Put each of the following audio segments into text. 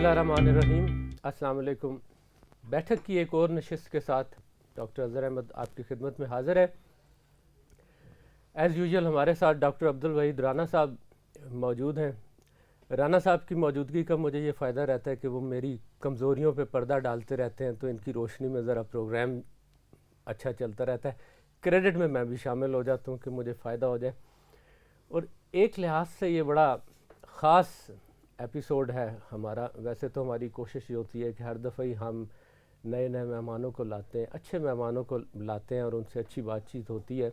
اللہ الرحمن الرحیم. السلام علیکم. بیٹھک کی ایک اور نشست کے ساتھ ڈاکٹر اظہر احمد آپ کی خدمت میں حاضر ہے. ایز یوزول ہمارے ساتھ ڈاکٹر عبدالوحید رانا صاحب موجود ہیں. رانا صاحب کی موجودگی کا مجھے یہ فائدہ رہتا ہے کہ وہ میری کمزوریوں پہ پردہ ڈالتے رہتے ہیں، تو ان کی روشنی میں ذرا پروگرام اچھا چلتا رہتا ہے. کریڈٹ میں بھی شامل ہو جاتا ہوں کہ مجھے فائدہ ہو جائے. اور ایک لحاظ سے یہ بڑا خاص ایپیسوڈ ہے ہمارا. ویسے تو ہماری کوشش یہ ہوتی ہے کہ ہر دفعہ ہی ہم نئے مہمانوں کو لاتے ہیں، اچھے مہمانوں کو لاتے ہیں اور ان سے اچھی بات چیت ہوتی ہے.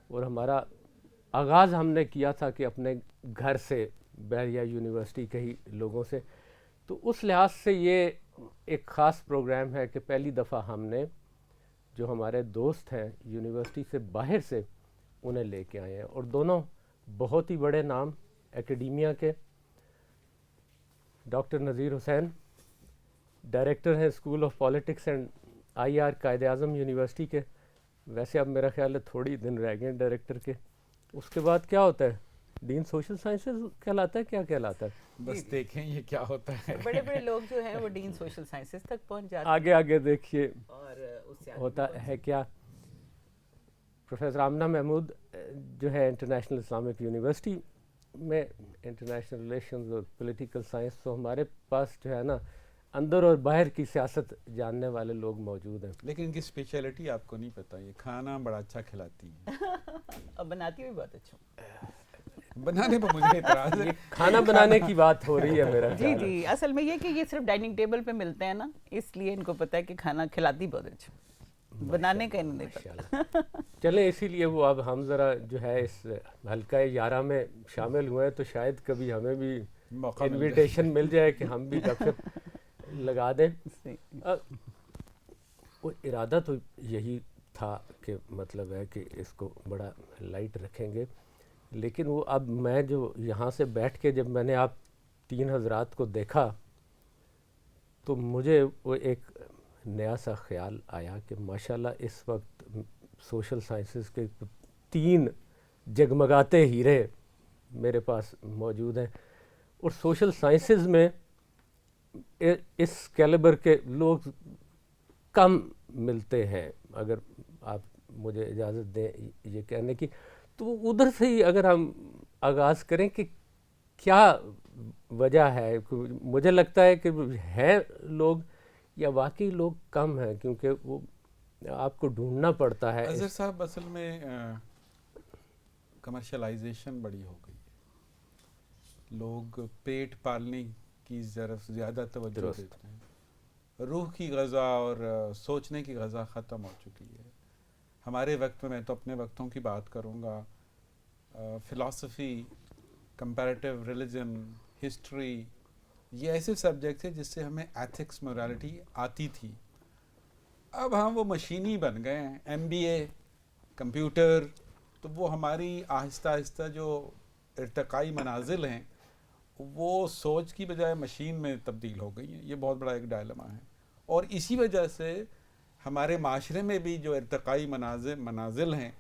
اور ہمارا آغاز ہم نے کیا تھا کہ اپنے گھر سے، بحریہ یونیورسٹی کے ہی لوگوں سے. تو اس لحاظ سے یہ ایک خاص پروگرام ہے کہ پہلی دفعہ ہم نے جو ہمارے دوست ہیں یونیورسٹی سے باہر سے انہیں لے کے آئے ہیں، اور دونوں بہت ہی بڑے نام ایکیڈیمیا کے. ڈاکٹر نذیر حسین ڈائریکٹر ہیں school of politics and I R Quaid Azam university کے. ویسے اب میرا خیال ہے تھوڑی دن رہ گئے ڈائریکٹر کے. اس کے بعد کیا ہوتا ہے؟ ڈین سوشل سائنسز کہلاتا ہے. کیا کہلاتا ہے؟ بس دیکھیں یہ کیا ہوتا ہے. بڑے بڑے لوگ جو ہیں وہ ڈین سوشل سائنسز تک پہنچ جاتے ہیں. آگے آگے دیکھیے اور اس سے ہوتا ہے کیا. پروفیسر آمنہ محمود جو ہے انٹرنیشنل اسلامک یونیورسٹی میں انٹرنیشنل ریلیشنز اور پولیٹیکل سائنس، تو ہمارے پاس جو ہے نا اندر اور باہر کی سیاست جاننے والے لوگ موجود ہیں. لیکن ان کی اسپیشلٹی آپ کو نہیں پتہ، یہ کھانا بڑا اچھا کھلاتی ہیں. اب بناتی بھی بہت اچھا. بنانے پر مجھے اعتراض ہے. کھانا بنانے کی بات ہو رہی ہے میرا جی جی، اصل میں یہ کہ یہ صرف ڈائننگ ٹیبل پہ ملتے ہیں نا، اس لیے ان کو پتہ ہے کہ کھانا کھلاتی بہت اچھا، بنانے کا نہیں پتہ. چلیں اسی لیے وہ اب ہم ذرا جو ہے اس حلقہ 11 میں شامل ہوئے ہیں، تو شاید کبھی ہمیں بھی انویٹیشن مل جائے کہ ہم بھی گپ شپ لگا دیں. وہ ارادہ تو یہی تھا کہ مطلب ہے کہ اس کو بڑا لائٹ رکھیں گے، لیکن وہ اب میں جو یہاں سے بیٹھ کے جب میں نے آپ تین حضرات کو دیکھا تو مجھے وہ ایک نیا سا خیال آیا کہ ماشاءاللہ اس وقت سوشل سائنسز کے 3 جگمگاتے ہیرے میرے پاس موجود ہیں. اور سوشل سائنسز میں اس کیلیبر کے لوگ کم ملتے ہیں، اگر آپ مجھے اجازت دیں یہ کہنے کی. تو ادھر سے ہی اگر ہم آغاز کریں کہ کیا وجہ ہے. مجھے لگتا ہے کہ ہیں لوگ یا واقعی لوگ کم ہیں، کیونکہ وہ آپ کو ڈھونڈنا پڑتا ہے. اظہر صاحب اصل میں کمرشلائزیشن بڑی ہو گئی ہے، لوگ پیٹ پالنے کی طرف زیادہ توجہ دیتے ہیں. روح کی غذا اور سوچنے کی غذا ختم ہو چکی ہے. ہمارے وقت میں تو اپنے وقتوں کی بات کروں گا، فلاسفی، کمپیریٹیو ریلیجن، ہسٹری، یہ ایسے سبجیکٹ تھے جس سے ہمیں ایتھکس، مورالٹی آتی تھی. اب ہم وہ مشینی بن گئے ہیں، ایم بی اے، کمپیوٹر. تو وہ ہماری آہستہ آہستہ جو ارتقائی منازل ہیں وہ سوچ کی بجائے مشین میں تبدیل ہو گئی ہیں. یہ بہت بڑا ایک ڈائلما ہے، اور اسی وجہ سے ہمارے معاشرے میں بھی جو ارتقائی منازل ہیں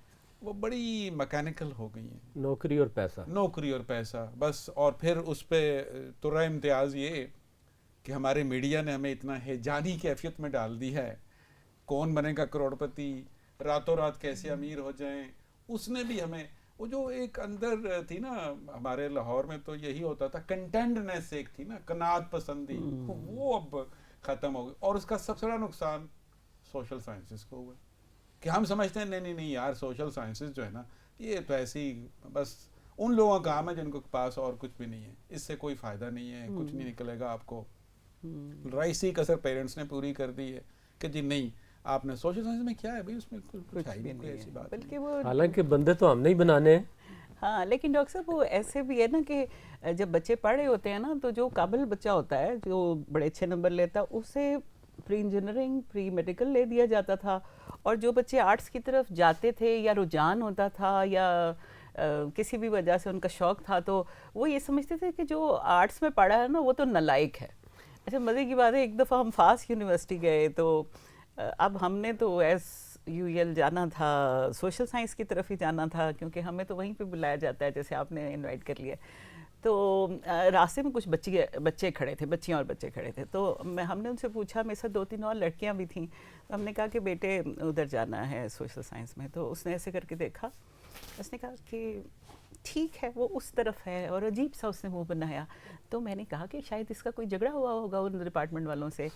وہ بڑی مکینیکل ہو گئی ہیں. نوکری اور پیسہ بس. اور پھر اس پہ ترا امتیاز یہ کہ ہمارے میڈیا نے ہمیں اتنا ہیجانی کیفیت میں ڈال دی ہے. کون بنے گا کروڑ پتی، راتوں رات کیسے امیر ہو جائیں. اس نے بھی ہمیں وہ جو ایک اندر تھی نا، ہمارے لاہور میں تو یہی ہوتا تھا، کنٹینٹنیس ایک تھی نا، قناعت پسندی، وہ اب ختم ہو گئی. اور اس کا سب سے بڑا نقصان سوشل سائنسز کو ہوا کہ ہم سمجھتے ہیں نہیں یار سوشل سائنسز جو ہے نا یہ تو ایسی بس ان لوگوں کا کام ہے جن کو پاس اور کچھ بھی نہیں ہے، اس سے کوئی فائدہ نہیں ہے، کچھ نہیں نکلے گا آپ کو. رئیسی کسر پیرنٹس نے پوری کر دی ہے کہ جی نہیں آپ نے سوشل سائنس میں کیا ہے بھائی، اس میں کچھ ہے نہیں، کوئی ایسی بات بلکہ وہ حالانکہ بندے تو ہم نہیں بنانے ہیں. ہاں، لیکن ڈاکٹر صاحب وہ ایسے بھی ہے نا کہ جب بچے پڑھ رہے ہوتے ہیں نا تو جو قابل بچہ ہوتا ہے جو بڑے اچھے نمبر لیتا ہے اسے پری انجینئرنگ، پری میڈیکل لے دیا جاتا تھا. اور جو بچے آرٹس کی طرف جاتے تھے یا رجحان ہوتا تھا یا کسی بھی وجہ سے ان کا شوق تھا تو وہ یہ سمجھتے تھے کہ جو آرٹس میں پڑھا ہے نا وہ تو نالائق ہے. اچھا مزے کی بات ہے، ایک دفعہ ہم فاسٹ یونیورسٹی گئے تو اب ہم نے تو ایس یو ایل جانا تھا، سوشل سائنس کی طرف ہی جانا تھا کیونکہ ہمیں تو وہیں پہ بلایا جاتا ہے جیسے آپ نے انوائٹ کر لیا. تو راستے میں کچھ بچے کھڑے تھے، بچیاں اور بچے کھڑے تھے، تو ہم نے ان سے پوچھا، میرے ساتھ 2-3 اور لڑکیاں بھی تھیں، تو ہم نے کہا کہ بیٹے ادھر جانا ہے سوشل سائنس میں، تو اس نے ایسے کر کے دیکھا، اس نے کہا کہ ٹھیک ہے وہ اس طرف ہے، اور عجیب سا اس نے منہ بنایا. تو میں نے کہا کہ شاید اس کا کوئی جھگڑا ہوا ہوگا ان ڈپارٹمنٹ والوں سے.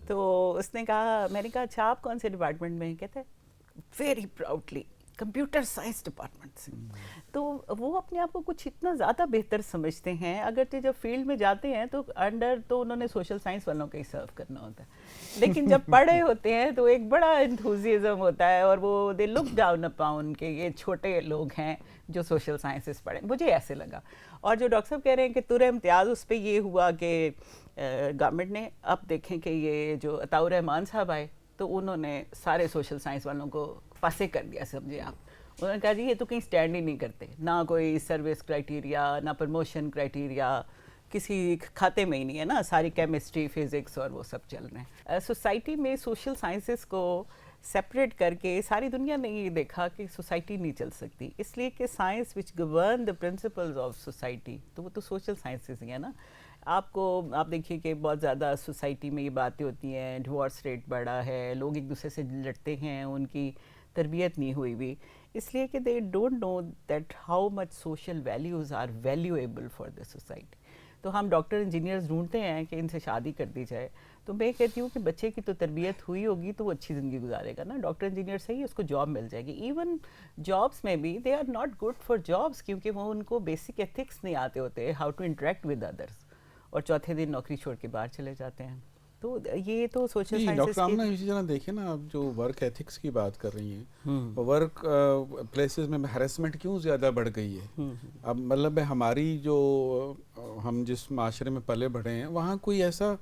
تو اس نے کہا، میں نے کہا اچھا آپ کون سے ڈپارٹمنٹ میں ہیں؟ کہتے ہیں very proudly computer science department سے. تو وہ اپنے آپ کو کچھ اتنا زیادہ بہتر سمجھتے ہیں، اگرچہ جب فیلڈ میں جاتے ہیں تو انڈر تو انہوں نے سوشل سائنس والوں کا ہی سرو کرنا ہوتا ہے، لیکن جب پڑھے ہوتے ہیں تو ایک بڑا انتھوزیزم ہوتا ہے، اور وہ دے لک ڈاؤن اپاؤن کہ یہ چھوٹے لوگ ہیں جو سوشل سائنسز پڑھیں. مجھے ایسے لگا. اور جو ڈاکٹر صاحب کہہ رہے ہیں کہ تر امتیاز اس پہ یہ ہوا کہ گورنمنٹ نے، اب دیکھیں کہ یہ جو عطاء الرحمان صاحب آئے تو انہوں نے سارے سوشل سائنس والوں کو پاسے کر دیا. سمجھے آپ، انہوں نے کہا جی یہ تو کہیں سٹینڈ ہی نہیں کرتے، نہ کوئی سروس کرائٹیریا، نہ پرموشن کرائٹیریا، کسی کھاتے میں ہی نہیں ہے نا، ساری کیمسٹری فزکس اور وہ سب چل رہے ہیں. سوسائٹی میں سوشل سائنسز کو سیپریٹ کر کے ساری دنیا نے یہ دیکھا کہ سوسائٹی نہیں چل سکتی، اس لیے کہ science which govern the principles of society, تو وہ تو سوشل سائنسز ہی ہیں نا. آپ دیکھیے کہ بہت زیادہ سوسائٹی میں یہ باتیں ہوتی ہیں، ڈیورس ریٹ بڑھا ہے، لوگ ایک دوسرے سے لڑتے ہیں، ان کی تربیت نہیں ہوئی بھی، اس لیے کہ they don't know that how much social values are valuable for the society. تو ہم ڈاکٹر انجینئرز ڈھونڈتے ہیں کہ ان سے شادی کر دی جائے. تو میں کہتی ہوں کہ بچے کی تو تربیت ہوئی ہوگی تو وہ اچھی زندگی گزارے گا نا. ڈاکٹر انجینئر صحیح، اس کو جاب مل جائے گی. ایون جابس میں بھی they are not good for jobs, کیونکہ وہ ان کو بیسک ایتھکس نہیں آتے ہوتے، how to interact with others, اور چوتھے دن نوکری چھوڑ کے باہر چلے جاتے ہیں. تو یہ تو سوشل سائنسز ڈاکٹر آمنہ اسی طرح دیکھیں نا، آپ جو ورک ایتھکس کی بات کر رہی ہیں، ورک پلیسز میں ہیرسمنٹ کیوں زیادہ بڑھ گئی ہے؟ اب مطلب ہماری جو ہم جس معاشرے میں پلے بڑھے ہیں وہاں کوئی ایسا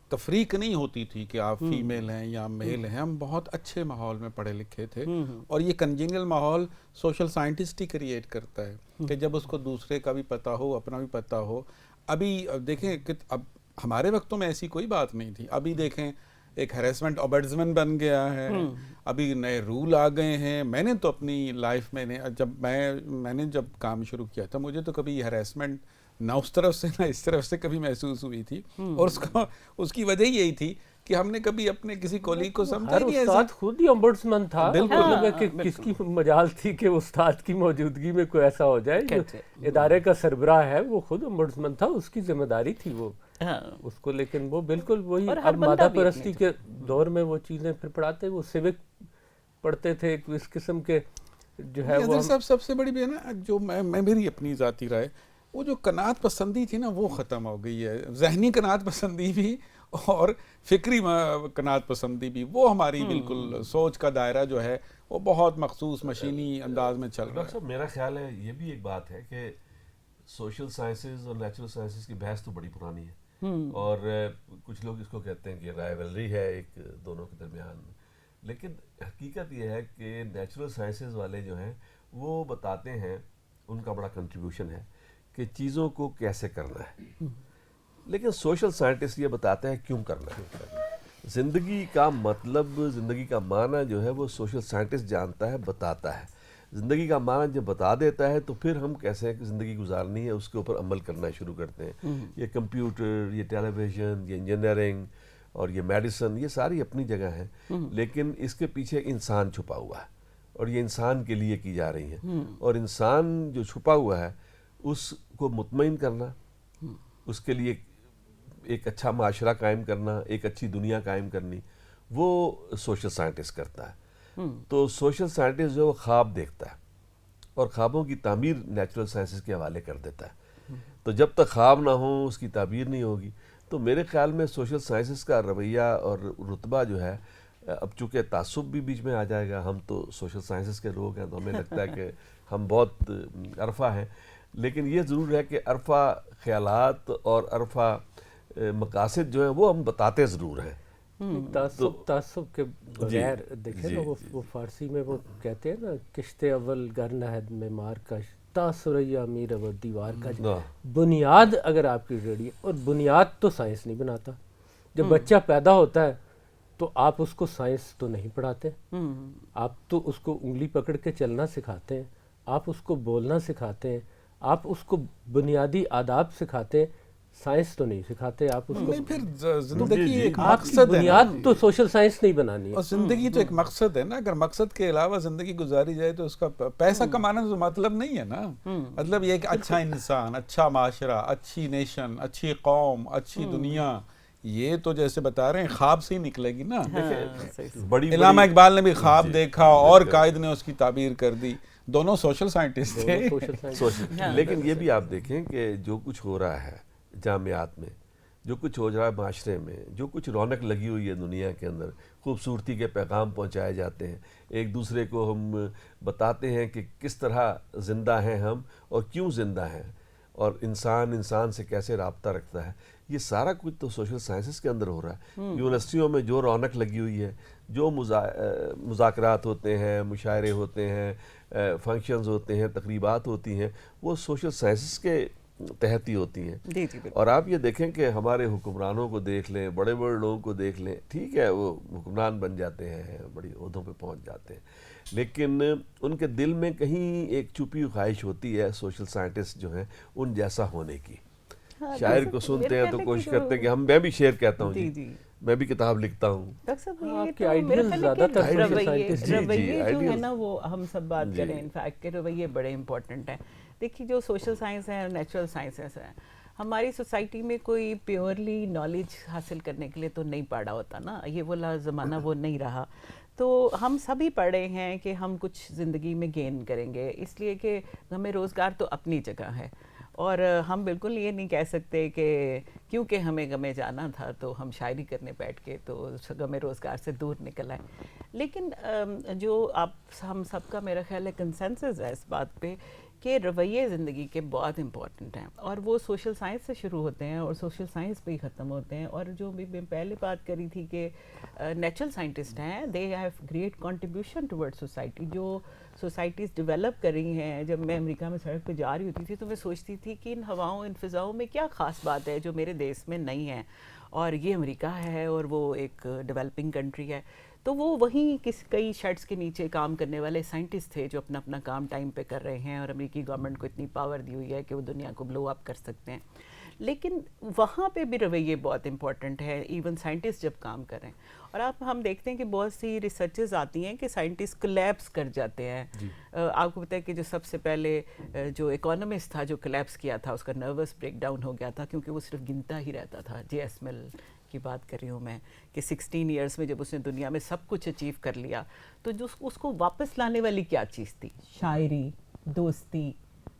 تفریق نہیں ہوتی تھی کہ آپ فیمیل ہیں یا میل ہیں. ہم بہت اچھے ماحول میں پڑھے لکھے تھے، اور یہ کنجینگل ماحول سوشل سائنٹسٹ ہی کریٹ کرتا ہے کہ جب اس کو دوسرے کا بھی پتہ ہو، اپنا بھی پتہ ہو. ابھی دیکھیں کہ اب ہمارے وقتوں میں ایسی کوئی بات نہیں تھی. ابھی دیکھیں ایک ہیرسمنٹ اوبرزمن بن گیا ہے، ابھی نئے رول آ گئے ہیں. میں نے تو اپنی لائف میں جب میں نے جب کام شروع کیا تھا، مجھے تو کبھی ہیرسمنٹ نہ اس طرف سے نہ اس طرف سے کبھی محسوس ہوئی تھی، اور اس کی وجہ یہی تھی کہ ہم نے کبھی اپنے کسی کولیگ کو سمجھا ہر نہیں. استاد خود ہی امبڈسمن تھا، بالکل کہ کس کی مجال تھی کہ استاد کی موجودگی میں کوئی ایسا ہو جائے. جو ادارے کا سربراہ ہے وہ خود امبڈسمن تھا، اس کی ذمہ داری تھی وہ اس کو. لیکن وہ بالکل وہی اب مادہ پرستی کے دور میں وہ چیزیں پھر پڑھاتے، وہ سیوک پڑھتے تھے اس قسم کے جو ہے وہ. سب سے بڑی بھی ہے نا، جو میں میری اپنی ذاتی رائے، وہ جو قناعت پسندی تھی نا وہ ختم ہو گئی ہے. ذہنی قناعت پسندی بھی اور فکری قناعت پسندی بھی، وہ ہماری بالکل سوچ کا دائرہ جو ہے وہ بہت مخصوص مشینی انداز میں چل رہا ہے. میرا خیال ہے یہ بھی ایک بات ہے کہ سوشل سائنسز اور نیچرل سائنسز کی بحث تو بڑی پرانی ہے، اور کچھ لوگ اس کو کہتے ہیں کہ رائیولری ہے ایک دونوں کے درمیان میں. لیکن حقیقت یہ ہے کہ نیچرل سائنسز والے جو ہیں وہ بتاتے ہیں، ان کا بڑا کنٹریبیوشن ہے کہ چیزوں کو کیسے کرنا ہے، لیکن سوشل سائنٹسٹ یہ بتاتے ہیں کیوں کرنا ہے. زندگی کا مطلب، زندگی کا معنی جو ہے وہ سوشل سائنٹسٹ جانتا ہے، بتاتا ہے. زندگی کا معنی جب بتا دیتا ہے تو پھر ہم کیسے زندگی گزارنی ہے اس کے اوپر عمل کرنا شروع کرتے ہیں. یہ کمپیوٹر، یہ ٹیلی ویژن، یہ انجینئرنگ اور یہ میڈیسن، یہ ساری اپنی جگہ ہیں، لیکن اس کے پیچھے انسان چھپا ہوا ہے، اور یہ انسان کے لیے کی جا رہی ہیں. اور انسان جو چھپا ہوا ہے اس کو مطمئن کرنا، اس کے لیے ایک اچھا معاشرہ قائم کرنا، ایک اچھی دنیا قائم کرنی، وہ سوشل سائنٹسٹ کرتا ہے. تو سوشل سائنٹسٹ جو خواب دیکھتا ہے اور خوابوں کی تعمیر نیچرل سائنسز کے حوالے کر دیتا ہے. تو جب تک خواب نہ ہوں اس کی تعبیر نہیں ہوگی. تو میرے خیال میں سوشل سائنسز کا رویہ اور رتبہ جو ہے، اب چونکہ تعصب بھی بیچ میں آ جائے گا، ہم تو سوشل سائنسز کے لوگ ہیں تو ہمیں لگتا ہے کہ ہم بہت عرفہ ہیں، لیکن یہ ضرور ہے کہ عرفہ خیالات اور عرفہ مقاصد جو ہیں وہ ہم بتاتے ضرور ہیں. تعصب کے بغیر دیکھیں نا، وہ فارسی میں وہ کہتے ہیں نا، کشت اول گر نہد میں مار کش تا سریا میر و دیوار کش. بنیاد اگر آپ کی ریڈی ہے، اور بنیاد تو سائنس نہیں بناتا. جب بچہ پیدا ہوتا ہے تو آپ اس کو سائنس تو نہیں پڑھاتے، آپ تو اس کو انگلی پکڑ کے چلنا سکھاتے ہیں، آپ اس کو بولنا سکھاتے ہیں، آپ اس کو بنیادی آداب سکھاتے، سائنس تو نہیں سکھاتے آپ اس کو. نہیں، پھر زندگی ایک آپ مقصد ہے نا. بنیاد تو سوشل سائنس نہیں بنانی ہے. اور زندگی تو ایک مقصد ہے نا. اگر مقصد کے علاوہ زندگی گزاری جائے تو اس کا پیسہ کمانا تو مطلب نہیں ہے نا. مطلب یہ کہ اچھا انسان، اچھا معاشرہ، اچھی نیشن، اچھی قوم، اچھی دنیا، یہ تو جیسے بتا رہے ہیں خواب سے ہی نکلے گی نا. بڑی علامہ اقبال نے بھی خواب دیکھا اور قائد نے اس کی تعبیر کر دی. دونوں سوشل سائنٹسٹ تھے. لیکن یہ بھی آپ دیکھیں کہ جو کچھ ہو رہا ہے جامعات میں، جو کچھ ہو رہا ہے معاشرے میں، جو کچھ رونق لگی ہوئی ہے دنیا کے اندر، خوبصورتی کے پیغام پہنچائے جاتے ہیں، ایک دوسرے کو ہم بتاتے ہیں کہ کس طرح زندہ ہیں ہم اور کیوں زندہ ہیں، اور انسان سے کیسے رابطہ رکھتا ہے. یہ سارا کچھ تو سوشل سائنسز کے اندر ہو رہا ہے. یونیورسٹیوں میں جو رونق لگی ہوئی ہے، جو مذاکرات ہوتے ہیں، مشاعرے ہوتے ہیں، فنکشنز ہوتے ہیں، تقریبات ہوتی ہیں، وہ سوشل سائنسز کے تحت ہی ہوتی ہیں. جی جی بالکل. اور آپ یہ دیکھیں کہ ہمارے حکمرانوں کو دیکھ لیں، بڑے بڑے لوگوں کو دیکھ لیں، ٹھیک ہے وہ حکمران بن جاتے ہیں، بڑی عہدوں پہ پہنچ جاتے ہیں، لیکن ان کے دل میں کہیں ایک چھپی ہوئی خواہش ہوتی ہے سوشل سائنٹسٹ جو ہیں ان جیسا ہونے کی. شاعر کو سنتے ہیں تو کوشش کرتے ہیں کہ میں بھی شعر کہتا ہوں، جی میں بھی کتاب لکھتا ہوں. ڈاکٹر صاحب آپ یہ کے تو آئیڈیل میرے خیال زیادہ ہے تر کہ social رویے scientist. رویے جو ہے ideals. نا وہ ہم سب بات کریں انفیکٹ کہ رویے بڑے امپورٹنٹ ہیں. دیکھیے جو سوشل سائنس ہیں اور نیچرل سائنسز ہیں، ہماری سوسائٹی میں کوئی پیورلی نالج حاصل کرنے کے لیے تو نہیں پڑھا ہوتا نا. یہ والا زمانہ وہ نہیں رہا. تو ہم سبھی پڑھے ہیں کہ ہم کچھ زندگی میں گین کریں گے، اس لیے کہ ہمیں روزگار تو اپنی جگہ ہے، اور ہم بالکل یہ نہیں کہہ سکتے کہ کیونکہ ہمیں غمے جانا تھا تو ہم شاعری کرنے بیٹھ کے تو غمے روزگار سے دور نکل آئے. لیکن جو ہم سب کا میرا خیال ہے کنسنسس ہے اس بات پہ کہ رویے زندگی کے بہت امپورٹنٹ ہیں، اور وہ سوشل سائنس سے شروع ہوتے ہیں اور سوشل سائنس پہ ہی ختم ہوتے ہیں. اور جو بھی میں پہلے بات کری تھی کہ نیچرل سائنٹسٹ ہیں، they have great contribution toward society. جو سوسائٹیز ڈیولپ کر رہی ہیں، جب میں امریکہ میں سڑک پہ جا رہی ہوتی تھی تو میں سوچتی تھی کہ ان ہواؤں، ان فضاؤں میں کیا خاص بات ہے جو میرے دیش میں نہیں ہے، اور یہ امریکہ ہے اور وہ ایک ڈیولپنگ کنٹری ہے. تو وہ وہیں کئی شیڈس کے نیچے کام کرنے والے سائنٹسٹ تھے جو اپنا اپنا کام ٹائم پہ کر رہے ہیں، اور امریکی گورنمنٹ کو اتنی پاور دی ہوئی ہے کہ وہ دنیا کو بلو اپ کر سکتے ہیں. لیکن وہاں پہ بھی رویے بہت امپورٹنٹ ہے ایون سائنٹسٹ جب کام کر رہے ہیں. اور ہم دیکھتے ہیں کہ بہت سی ریسرچز آتی ہیں کہ سائنٹسٹ کلیپس کر جاتے ہیں. آپ کو پتہ ہے کہ جو سب سے پہلے جو اکانومسٹ تھا جو کلیپس کیا تھا، اس کا نروس بریک ڈاؤن ہو گیا تھا کیونکہ وہ صرف گنتا ہی رہتا تھا. جے ایس مل کی بات کر رہی ہوں میں کہ 16 ایئرس میں جب اس نے دنیا میں سب کچھ اچیو کر لیا تو جو اس کو واپس لانے والی کیا چیز تھی؟ شاعری، دوستی،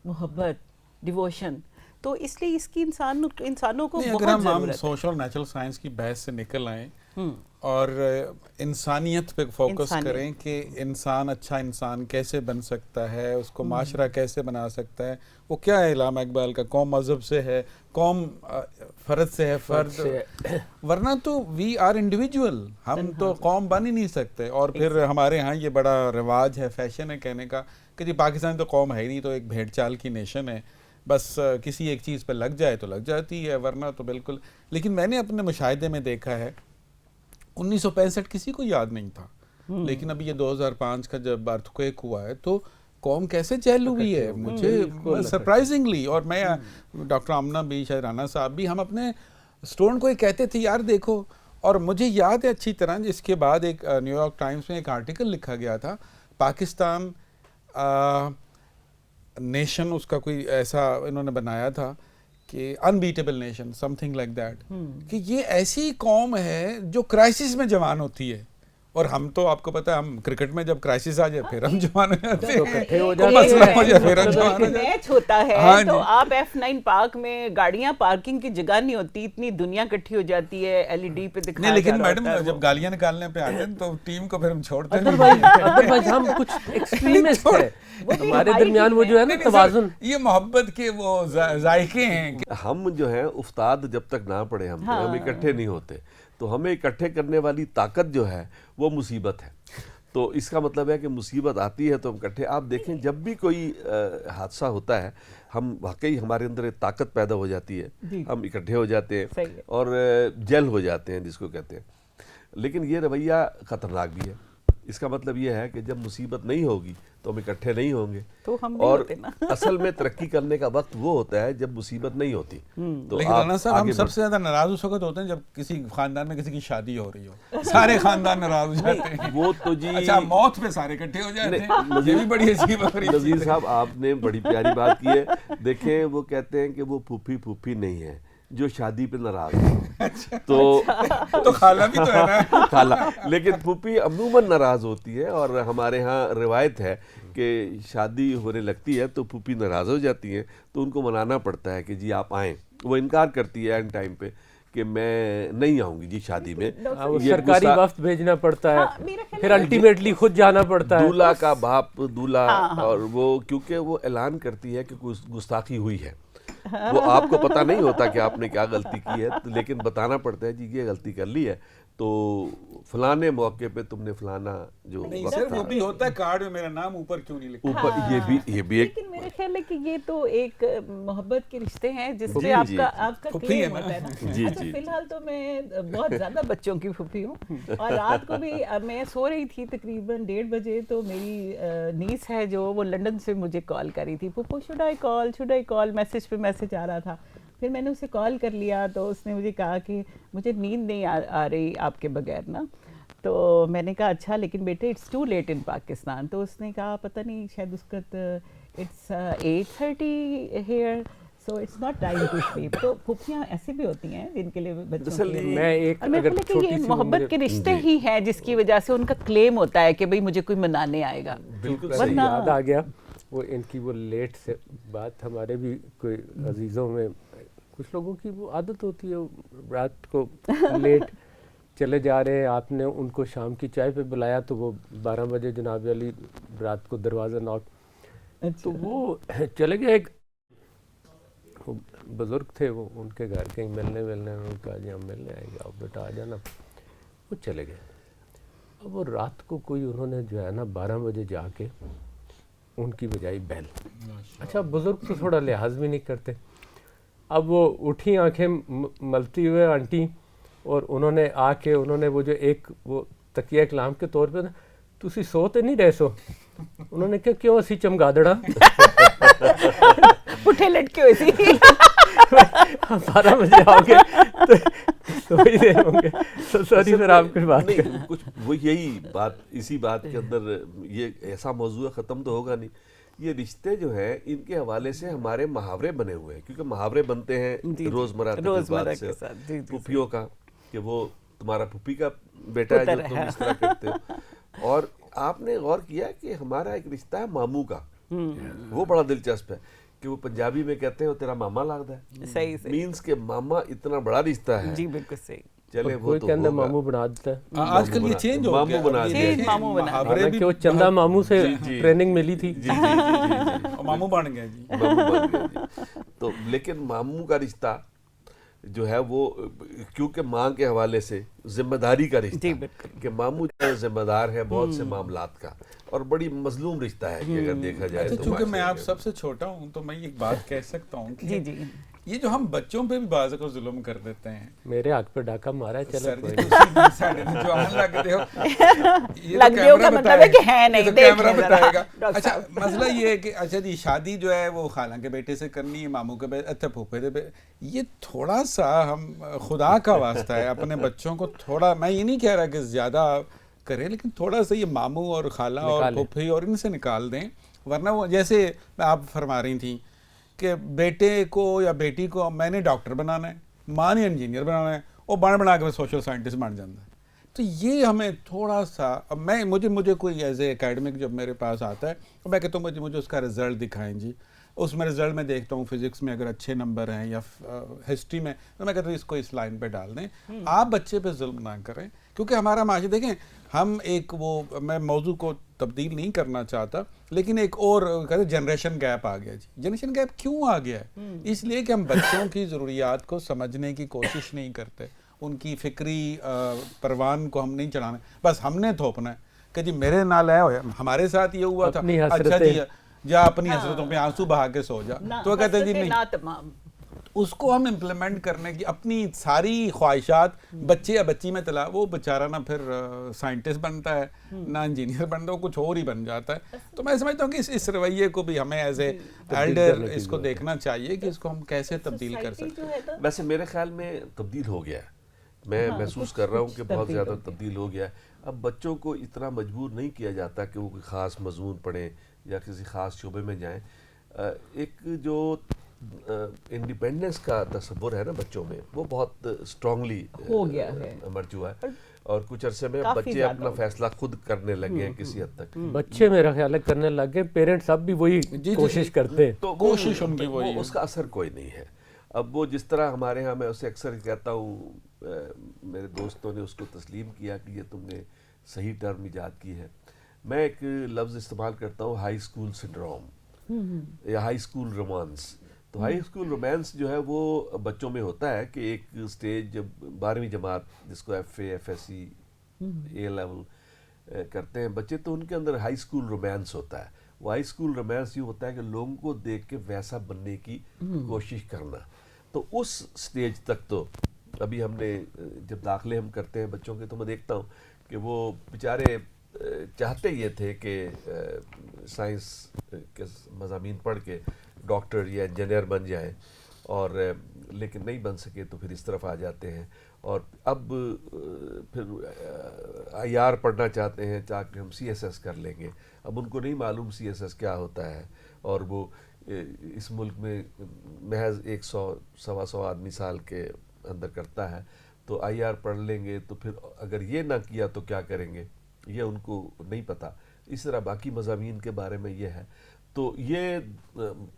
محبت، ڈیووشن. تو اس لیے اس کی انسانوں کو اگر بہت ضرورت ہے. سوشل اور نیچرل سائنس کی بحث سے نکل آئیں اور انسانیت پہ فوکس کریں کہ انسان اچھا انسان کیسے بن سکتا ہے، اس کو معاشرہ کیسے بنا سکتا ہے. وہ کیا ہے علامہ اقبال کا، قوم مذہب سے ہے، قوم فرد سے ہے، فرد ورنہ تو وی آر انڈیویجول، ہم تو قوم بن ہی نہیں سکتے. اور پھر ہمارے ہاں یہ بڑا رواج ہے، فیشن ہے کہنے کا کہ جی پاکستان تو قوم ہے ہی نہیں، تو ایک بھیڑ چال کی نیشن ہے، بس کسی ایک چیز پہ لگ جائے تو لگ جاتی ہے، ورنہ تو بالکل. لیکن میں نے اپنے مشاہدے میں دیکھا ہے 1965 کسی کو یاد نہیں تھا، لیکن ابھی یہ 2005 کا جب ارتھکویک ہوا ہے تو قوم کیسے چہل ہوئی ہے مجھے سرپرائزنگلی. اور میں ڈاکٹر آمنہ بھی، شاید رانا صاحب بھی، ہم اپنے اسٹوڈنٹ کو یہ کہتے تھے یار دیکھو. اور مجھے یاد ہے اچھی طرح اس کے بعد ایک نیو یارک ٹائمز میں ایک آرٹیکل لکھا گیا تھا، پاکستان نیشن اس کا کوئی ایسا انہوں نے بنایا تھا کہ unbeatable nation, something like that, کہ یہ ایسی قوم ہے جو کرائسس میں جوان ہوتی ہے. اور ہم تو آپ کو پتا ہے ہم کرکٹ میں جب کرائسس آ جائے پھر ہم جوان ہو جاتے ہیں. میچ ہوتا ہے تو آپ F9 پارک میں گاڑیاں پارکنگ کی جگہ نہیں ہوتی، اتنی دنیا اکٹھی ہو جاتی ہے، LED پہ دکھایا نہیں. لیکن جا رہا میڈم ہوتا ہے جب گالیاں نکالنے پہ آتے ہیں تو ٹیم کو پھر ہم چھوڑتے ہیں. ادروائز ہم کچھ ایکسٹریمسٹ ہیں ہمارے درمیان، وہ جو ہے نا توازن. یہ محبت کے وہ ذائقے ہیں. ہم جو ہیں استاد جب تک نہ پڑھے ہم اکٹھے نہیں ہوتے، تو ہمیں اکٹھے کرنے والی طاقت جو ہے وہ مصیبت ہے. تو اس کا مطلب ہے کہ مصیبت آتی ہے تو ہم اکٹھے. آپ دیکھیں جب بھی کوئی حادثہ ہوتا ہے ہم واقعی ہمارے اندر ایک طاقت پیدا ہو جاتی ہے، ہم اکٹھے ہو جاتے ہیں اور جل ہو جاتے ہیں جس کو کہتے ہیں. لیکن یہ رویہ خطرناک بھی ہے. اس کا مطلب یہ ہے کہ جب مصیبت نہیں ہوگی تو ہم اکٹھے نہیں ہوں گے, تو ہم نہیں اور ہوتے نا. اصل میں ترقی کرنے کا وقت وہ ہوتا ہے جب مصیبت نہیں ہوتی. تو لیکن رانا صاحب ہم سب سے زیادہ ناراض اس وقت ہوتے ہیں جب کسی خاندان میں کسی کی شادی ہو رہی ہو, سارے خاندان ناراض ہو جاتے ہیں. وہ تو جی اچھا موت پہ سارے اکٹھے ہو جاتے ہیں, یہ بھی بڑی عجیب اور نذیر صاحب آپ نے بڑی پیاری بات کی ہے. دیکھیں وہ کہتے ہیں کہ وہ پھوپھی پھوپھی نہیں ہے جو شادی پہ ناراض ہے, تو خالہ بھی تو ہے نا. خالہ, لیکن پھوپھی عموماً ناراض ہوتی ہے, اور ہمارے ہاں روایت ہے کہ شادی ہونے لگتی ہے تو پھوپھی ناراض ہو جاتی ہیں, تو ان کو منانا پڑتا ہے کہ جی آپ آئیں. وہ انکار کرتی ہے اینڈ ٹائم پہ کہ میں نہیں آؤں گی جی شادی میں. وہ سرکاری وفد بھیجنا پڑتا ہے, پھر الٹیمیٹلی خود جانا پڑتا ہے. دولہا کا باپ دولہا, اور وہ کیونکہ وہ اعلان کرتی ہے کہ گستاخی ہوئی ہے, وہ آپ کو پتہ نہیں ہوتا کہ آپ نے کیا غلطی کی ہے, لیکن بتانا پڑتا ہے جی یہ غلطی کر لی ہے, تو فلانے موقع پہ تم نے فلانا جو نہیں وقت سر, تھا وہ بھی ہوتا ہے کارڈ میں میرا نام اوپر کیوں نہیں لکھا. اوپر, یہ بھی ایک لیکن میرے خیال ہے کہ یہ تو ایک محبت کے رشتے ہیں جس جی, پہ آپ جی, کا پھوپھی کلیم ہے نا. ہوتا ہے نا. جی, اچھا جی. فی الحال تو میں بہت زیادہ بچوں کی پھوپھی ہوں, اور رات کو بھی میں سو رہی تھی تقریباً 1:30 بجے, تو میری نیس ہے جو وہ لنڈن سے مجھے کال کری تھی, پھوپھو شوڈ آئی کال, میسج پہ میسج آ رہا تھا. پھر میں نے اسے کال کر لیا تو اس نے مجھے کہا کہ مجھے نیند نہیں آ رہی آپ کے بغیر نا. تو میں نے کہا اچھا لیکن بیٹے it's too late in Pakistan. تو اس نے کہا پتہ نہیں شاید اس کا it's 8:30 here, so it's not time to sleep. تو پھوپھیاں ایسی بھی ہوتی ہیں جن کے لیے بچوں کے لیے, میں ایک اور میں اگر کہ یہ محبت کے رشتے ہی ہیں جس کی وجہ سے ان کا کلیم ہوتا ہے کہ بھئی مجھے کوئی منانے آئے گا. بالکل صحیح یاد آ گیا وہ ان کی وہ لیٹ سے بات. ہمارے بھی کوئی عزیزوں میں کچھ لوگوں کی وہ عادت ہوتی ہے رات کو لیٹ چلے جا رہے ہیں, آپ نے ان کو شام کی چائے پہ بلایا تو وہ 12 بجے جناب علی رات کو دروازہ ناک, تو وہ چلے گئے. ایک بزرگ تھے وہ ان کے گھر کہیں ملنے انہوں نے کہا جی ہم ملنے آئیں گے, آپ بیٹا آ جانا. وہ چلے گئے. اب وہ رات کو کوئی انہوں نے جو ہے نا 12 بجے جا کے ان کی بجائی بیل. اچھا بزرگ تو تھوڑا لحاظ بھی نہیں کرتے. اب وہ اٹھی آنکھیں ملتی ہوئے آنٹی, اور انہوں نے آ کے انہوں نے وہ جو ایک وہ تکیہ کلام کے طور پہ نا, تسی سو تے نہیں رہے سو. انہوں نے کہا کیوں اسی چمگادڑا پٹھے لٹکے ہوئے تھی 12 بجے آؤ گے تو وہی دیر ہوں گے. سوری پھر آپ کچھ بات نہیں, کچھ وہ یہی بات, اسی بات کے اندر یہ ایسا موضوع ختم تو ہوگا نہیں. یہ رشتے جو ہیں ان کے حوالے سے ہمارے محاورے بنے ہوئے ہیں, کیونکہ محاورے بنتے ہیں روزمرہ تجربات سے, پھوپھیوں کا کہ وہ تمہارا پھوپھی کا بیٹا ہے جو تم اس طرح کرتے ہو. اور آپ نے غور کیا کہ ہمارا ایک رشتہ ہے ماموں کا, وہ بڑا دلچسپ ہے کہ وہ پنجابی میں کہتے ہیں وہ تیرا ماما لگتا ہے. صحیح مینس کہ ماما اتنا بڑا رشتہ ہے. جی بالکل صحیح. چلے وہ کوئی تو کہنا ماموں بنا دیتا ہے, آج کل یہ چینج ہو گیا, ماموں بنا دیا, حالانکہ وہ چندہ ماموں سے ٹریننگ ملی تھی, ماموں بن گیا جی. تو لیکن ماموں کا رشتہ جو ہے وہ کیونکہ ماں کے حوالے سے ذمہ داری کا رشتہ کہ ماموں جو ہے ذمہ دار ہے بہت سے معاملات کا, اور بڑی مظلوم رشتہ ہے کہ اگر دیکھا جائے تو. چونکہ میں آپ سب سے چھوٹا ہوں تو میں ایک بات کہہ سکتا ہوں کہ جی یہ جو ہم بچوں پہ بھی بعض کو ظلم کر دیتے ہیں. میرے ہاتھ پہ ڈاکہ مارا ہے, چلو کیمرہ بتائے گا. اچھا مسئلہ یہ ہے کہ اچھا جی شادی جو ہے وہ خالہ کے بیٹے سے کرنی ہے, ماموں کے بیٹے, اچھا پھوپھے دے, یہ تھوڑا سا ہم خدا کا واسطہ ہے اپنے بچوں کو تھوڑا, میں یہ نہیں کہہ رہا کہ زیادہ کریں, لیکن تھوڑا سا یہ ماموں اور خالہ اور پھوپھی اور ان سے نکال دیں. ورنہ وہ جیسے آپ فرما رہی تھیں کہ بیٹے کو یا بیٹی کو میں نے ڈاکٹر بنانا ہے, ماں نے انجینئر بنانا ہے, اور بنا کے سوشل سائنٹسٹ بن جاتا ہے. تو یہ ہمیں تھوڑا سا, اب میں مجھے کوئی ایز اے اکیڈمک جب میرے پاس آتا ہے تو میں کہتا ہوں مجھے اس کا رزلٹ دکھائیں جی. اس میں رزلٹ میں دیکھتا ہوں فزکس میں اگر اچھے نمبر ہیں یا ہسٹری میں, تو میں کہتا ہوں اس کو اس لائن پہ ڈال دیں. آپ بچے پہ ظلم نہ کریں, کیونکہ ہمارا معاشرہ دیکھیں, ہم ایک وہ, میں موضوع کو تبدیل نہیں کرنا چاہتا, لیکن ایک اور کہتے جنریشن گیپ آ گیا جی. جنریشن گیپ کیوں آ گیا ہے؟ اس لیے کہ ہم بچوں کی ضروریات کو سمجھنے کی کوشش نہیں کرتے, ان کی فکری پروان کو ہم نہیں چلانا, بس ہم نے تھوپنا ہے کہ جی میرے نال ہے, ہمارے ساتھ یہ ہوا تھا, اچھا جی جا اپنی حسرتوں پہ آنسو بہا کے سو جا. تو کہتے ہیں جی نہیں, اس کو ہم امپلیمنٹ کرنے کی اپنی ساری خواہشات بچے یا بچی میں تلا، وہ بیچارہ نہ پھر سائنٹسٹ بنتا ہے نہ انجینئر بنتا ہے، وہ کچھ اور ہی بن جاتا ہے. تو میں سمجھتا ہوں کہ اس رویے کو بھی ہمیں ایز اے ایلڈر اس کو دیکھنا چاہیے کہ اس کو ہم کیسے تبدیل کر سکتے ہیں. ویسے میرے خیال میں تبدیل ہو گیا ہے، میں محسوس کر رہا ہوں کہ بہت زیادہ تبدیل ہو گیا ہے. اب بچوں کو اتنا مجبور نہیں کیا جاتا کہ وہ کوئی خاص مضمون پڑھیں یا کسی خاص شعبے میں جائیں. ایک جو انڈیپینڈنس کا تصور ہے نا بچوں میں، وہ بہت اسٹرانگلی ہو گیا ہے، ایمرج ہوا ہے، اور کچھ عرصے میں بچے اپنا فیصلہ خود کرنے لگے ہیں کسی حد تک. بچے میرا خیال ہے کرنے لگ گئے، پیرنٹس اب بھی وہی کوشش کرتے ہیں. تو کوشش ان کی وہی ہے، اس کا اثر کوئی نہیں ہے. اب وہ جس طرح ہمارے ہاں، میں اسے اکثر کہتا ہوں، میرے دوستوں نے اس کو تسلیم کیا کہ یہ تم نے صحیح ٹرم ایجاد کی ہے. میں ایک لفظ استعمال کرتا ہوں، ہائی اسکول سنڈروم یا ہائی اسکول رومانس. تو ہائی اسکول رومانس جو ہے وہ بچوں میں ہوتا ہے کہ ایک سٹیج جب 12ویں جماعت جس کو F A F S C A level کرتے ہیں بچے، تو ان کے اندر ہائی اسکول رومانس ہوتا ہے. وہ ہائی اسکول رومانس یہ ہوتا ہے کہ لوگوں کو دیکھ کے ویسا بننے کی کوشش کرنا. تو اس سٹیج تک تو ابھی ہم نے جب داخلے ہم کرتے ہیں بچوں کے، تو میں دیکھتا ہوں کہ وہ بیچارے چاہتے یہ تھے کہ سائنس کے مضامین پڑھ کے ڈاکٹر یا انجینئر بن جائیں، اور لیکن نہیں بن سکے تو پھر اس طرف آ جاتے ہیں. اور اب پھر آئی آر پڑھنا چاہتے ہیں تاکہ ہم سی ایس ایس کر لیں گے. اب ان کو نہیں معلوم سی ایس ایس کیا ہوتا ہے، اور وہ اس ملک میں محض 100-125 آدمی سال کے اندر کرتا ہے. تو آئی آر پڑھ لیں گے تو پھر اگر یہ نہ کیا تو کیا کریں گے، یہ ان کو نہیں پتہ. اس طرح باقی مضامین کے بارے میں یہ ہے. تو یہ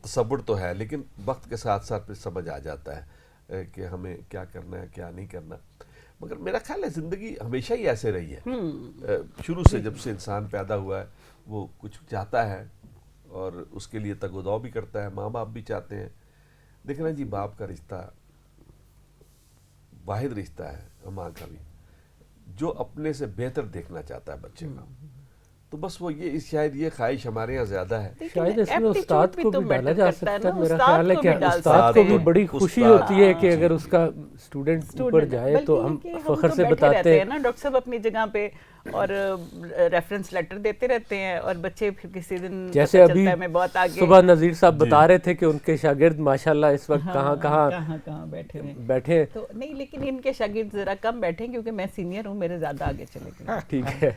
تصور تو ہے، لیکن وقت کے ساتھ ساتھ پھر سمجھ آ جاتا ہے کہ ہمیں کیا کرنا ہے کیا نہیں کرنا. مگر میرا خیال ہے زندگی ہمیشہ ہی ایسے رہی ہے. شروع سے جب سے انسان پیدا ہوا ہے وہ کچھ چاہتا ہے اور اس کے لیے تگ و دو بھی کرتا ہے. ماں باپ بھی چاہتے ہیں. دیکھنا جی، باپ کا رشتہ واحد رشتہ ہے، ماں کا بھی، جو اپنے سے بہتر دیکھنا چاہتا ہے بچے کا. تو بس وہ یہ شاید یہ خواہش ہمارے یہاں زیادہ ہے. شاید اس میں استاد کو بھی ڈالا جا سکتا ہے. میرا خیال ہے کہ استاد کو بھی بڑی خوشی ہوتی ہے کہ اگر اس کا اسٹوڈنٹ اوپر جائے تو ہم فخر سے بتاتے ہیں نا ڈاکٹر صاحب اپنی جگہ پہ، اور ریفرنس لیٹر دیتے رہتے ہیں، اور بچے پھر کسی دن جیسے ابھی صبح نذیر صاحب بتا رہے تھے کہ ان کے شاگرد ماشاءاللہ اس وقت کہاں بیٹھے. تو نہیں، لیکن ان کے شاگرد ذرا کم بیٹھے کیونکہ میں سینئر ہوں، میرے زیادہ آگے چلے گئے. ٹھیک ہے.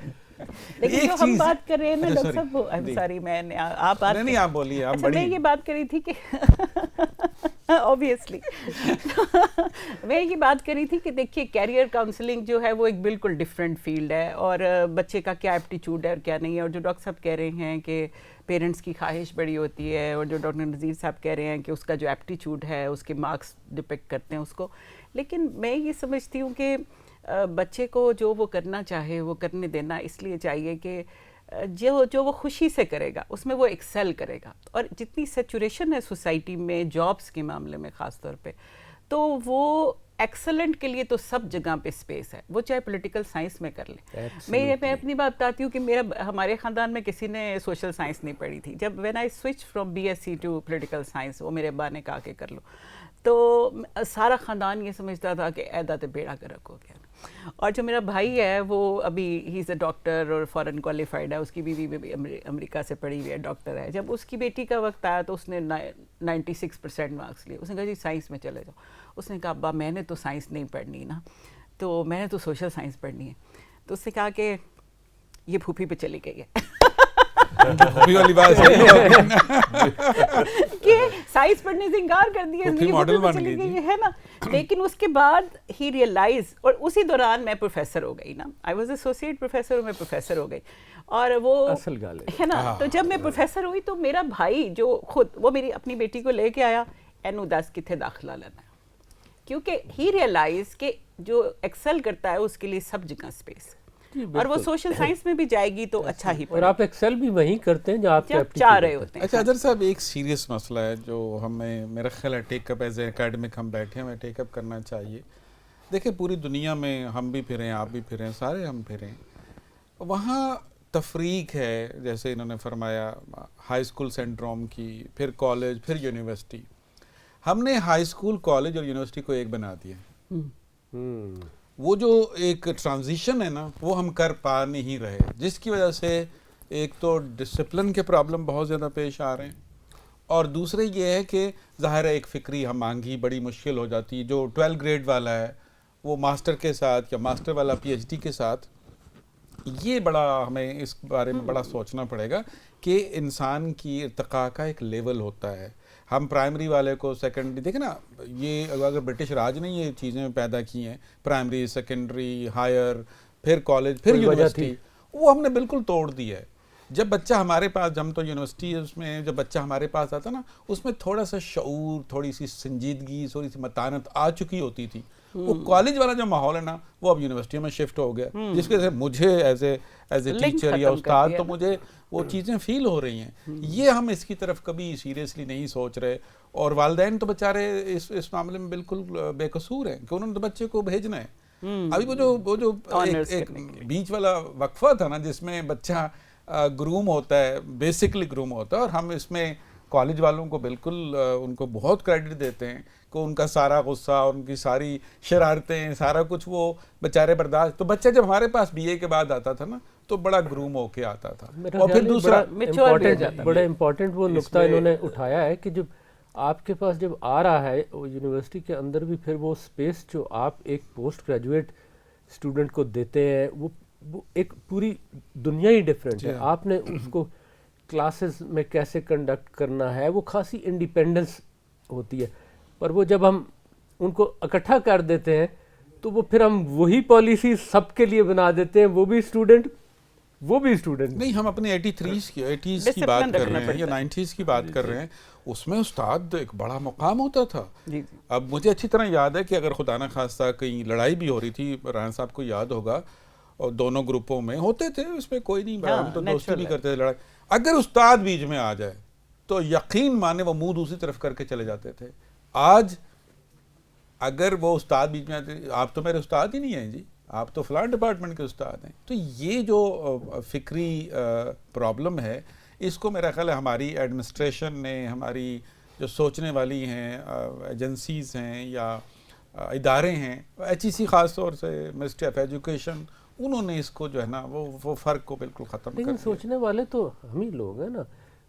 لیکن جو ہم بات کر رہے ہیں نا ڈاکٹر صاحب، سوری میں آپ بولیے. میں یہ بات کر رہی تھی کہ obviously میں یہ بات کر رہی تھی کہ دیکھیے کیریئر کاؤنسلنگ جو ہے وہ ایک بالکل ڈفرینٹ فیلڈ ہے، اور بچے کا کیا ایپٹیچیوڈ ہے اور کیا نہیں ہے. اور جو ڈاکٹر صاحب کہہ رہے ہیں کہ پیرنٹس کی خواہش بڑی ہوتی ہے، اور جو ڈاکٹر نذیر صاحب کہہ رہے ہیں کہ اس کا جو ایپٹیچیوڈ ہے اس کے مارکس ڈپیکٹ کرتے ہیں اس کو. لیکن میں یہ سمجھتی ہوں کہ بچے کو جو وہ کرنا چاہے وہ کرنے دینا اس لیے چاہیے کہ جو وہ خوشی سے کرے گا اس میں وہ ایکسل کرے گا. اور جتنی سیچوریشن ہے سوسائٹی میں جابس کے معاملے میں خاص طور پہ، تو وہ ایکسلنٹ کے لیے تو سب جگہ پہ اسپیس ہے، وہ چاہے پولیٹیکل سائنس میں کر لیں. میں اپنی بات بتاتی ہوں کہ ہمارے خاندان میں کسی نے سوشل سائنس نہیں پڑھی تھی. جب when I switch from BSc to political science, وہ میرے ابا نے کہا کہ کر لو، تو سارا خاندان یہ سمجھتا تھا کہ ایدا تو بیڑا گرک ہو گیا. اور جو میرا بھائی ہے وہ ابھی ہی از اے ڈاکٹر اور فورن کوالیفائڈ ہے، اس کی بیوی بھی امریکہ سے پڑھی ہوئی ہے، ڈاکٹر ہے. جب اس کی بیٹی کا وقت آیا تو اس نے 96% مارکس لیے. اس نے کہا جی سائنس میں چلے جاؤ. اس نے کہا ابا میں نے تو سائنس نہیں پڑھنی نا، تو میں نے تو سوشل سائنس پڑھنی ہے. تو اس نے کہا کہ یہ پھوپھی پہ چلی گئی ہے کہ سائنس پڑھنے سے انکار کر دیا ہے نا. لیکن اس کے بعد ہی ریئلائز، اور اسی دوران میں پروفیسر ہو گئی نا. آئی واز ایسوسیٹ پروفیسر، میں پروفیسر ہو گئی. اور وہ اصل گال ہے نا، تو جب میں پروفیسر ہوئی تو میرا بھائی جو خود وہ میری اپنی بیٹی کو لے کے آیا، اینو دس کتنے داخلہ لینا ہے، کیونکہ ہی ریئلائز کہ جو ایکسل کرتا ہے اس کے لیے سب جگہ اسپیس، اور وہ سوشل سائنس میں بھی جائے گی تو اچھا ہی. اور آپ ایکسل بھی وہیں کرتے ہیں جہاں آپ چاہ رہے ہوتے ہیں. اچھا اظہر صاحب، ایک سیریس مسئلہ ہے جو ہمیں میرا خیال ہے ٹیک اپ ایز اے اکیڈمک ہم بیٹھے ہیں، ہمیں ٹیک اپ کرنا چاہیے. دیکھیں پوری دنیا میں ہم بھی پھریں، آپ بھی پھریں، سارے ہم پھریں، وہاں تفریق ہے. جیسے انہوں نے فرمایا ہائی اسکول سنڈروم کی، پھر کالج، پھر یونیورسٹی. ہم نے ہائی اسکول کالج اور یونیورسٹی کو ایک بنا دیا. وہ جو ایک ٹرانزیشن ہے نا وہ ہم کر پا نہیں رہے, جس کی وجہ سے ایک تو ڈسپلن کے پرابلم بہت زیادہ پیش آ رہے ہیں, اور دوسرے یہ ہے کہ ظاہر ہے ایک فکری ہم آنگھی بڑی مشکل ہو جاتی ہے. جو 12 گریڈ والا ہے وہ ماسٹر کے ساتھ یا ماسٹر والا پی ایچ ڈی کے ساتھ, یہ بڑا ہمیں اس بارے میں بڑا سوچنا پڑے گا کہ انسان کی ارتقاء کا ایک لیول ہوتا ہے. ہم پرائمری والے کو سیکنڈری دیکھیں نا, یہ اگر برٹش راج نے یہ چیزیں پیدا کی ہیں, پرائمری, سیکنڈری, ہائر, پھر کالج, پھر یونیورسٹی, وہ ہم نے بالکل توڑ دی ہے. جب بچہ ہمارے پاس, ہم تو یونیورسٹی اس میں جب بچہ ہمارے پاس آتا نا اس میں تھوڑا سا شعور, تھوڑی سی سنجیدگی, تھوڑی سی متانت آ چکی ہوتی تھی. وہ کالج والا جو ماحول ہے نا وہ اب یونیورسٹی میں شفٹ ہو گیا, جس کی وجہ سے مجھے ایز اے ٹیچر یا استاد تو مجھے وہ چیزیں فیل ہو رہی ہیں. یہ ہم اس کی طرف کبھی سیریسلی نہیں سوچ رہے, اور والدین تو بیچارے اس معاملے میں بالکل بے قصور ہیں کہ انہوں نے تو بچے کو بھیجنا ہے. ابھی وہ جو ایک بیچ والا وقفہ تھا نا جس میں بچہ گروم ہوتا ہے, بیسکلی گروم ہوتا ہے, اور ہم اس میں کالج والوں کو بالکل ان کو بہت کریڈٹ دیتے ہیں کہ ان کا سارا غصہ, ان کی ساری شرارتیں, سارا کچھ وہ بیچارے برداشت. تو بچہ جب ہمارے پاس بی اے کے بعد آتا تھا نا تو بڑا گروم ہو کے آتا تھا. اور پھر دوسرا بڑا امپورٹنٹ وہ نقطہ انہوں نے اٹھایا ہے کہ جب آپ کے پاس جب آ رہا ہے یونیورسٹی کے اندر بھی, پھر وہ اسپیس جو آپ ایک پوسٹ گریجویٹ اسٹوڈنٹ کو دیتے ہیں وہ ایک پوری دنیا ہی ڈفرینٹ ہے. آپ نے اس کو کلاسز میں کیسے کنڈکٹ کرنا ہے, وہ خاصی انڈیپینڈنس ہوتی ہے. پر وہ جب ہم ان کو اکٹھا کر دیتے ہیں تو وہ پھر ہم وہی پالیسی سب کے لیے بنا دیتے ہیں, وہ بھی اسٹوڈنٹ نہیں. ہم اپنے 80s کی بات کر رہے ہیں یا 90s کی بات کر رہے ہیں, اس میں استاد ایک بڑا مقام ہوتا تھا. اب مجھے اچھی طرح یاد ہے کہ اگر خدا نہ خواستہ کہیں لڑائی بھی ہو رہی تھی, رانا صاحب کو یاد ہوگا, اور دونوں گروپوں میں ہوتے تھے, اس میں کوئی نہیں, ہم تو دوستی بھی کرتے تھے. لڑائی اگر استاد بیچ میں آ جائے تو یقین مانے وہ منہ دوسری طرف کر کے چلے جاتے تھے. آج اگر وہ استاد بیچ میں آتے, آپ تو میرے استاد ہی نہیں ہیں جی, آپ تو فلاں ڈپارٹمنٹ کے استاد ہیں. تو یہ جو فکری پرابلم ہے, اس کو میرا خیال ہے ہماری ایڈمنسٹریشن نے, ہماری جو سوچنے والی ہیں ایجنسیز ہیں یا ادارے ہیں, HEC خاص طور سے منسٹری آف ایجوکیشن, انہوں نے اس کو جو ہے نا وہ فرق کو بالکل ختم کر دیا. لیکن سوچنے والے تو ہم ہی لوگ ہیں نا,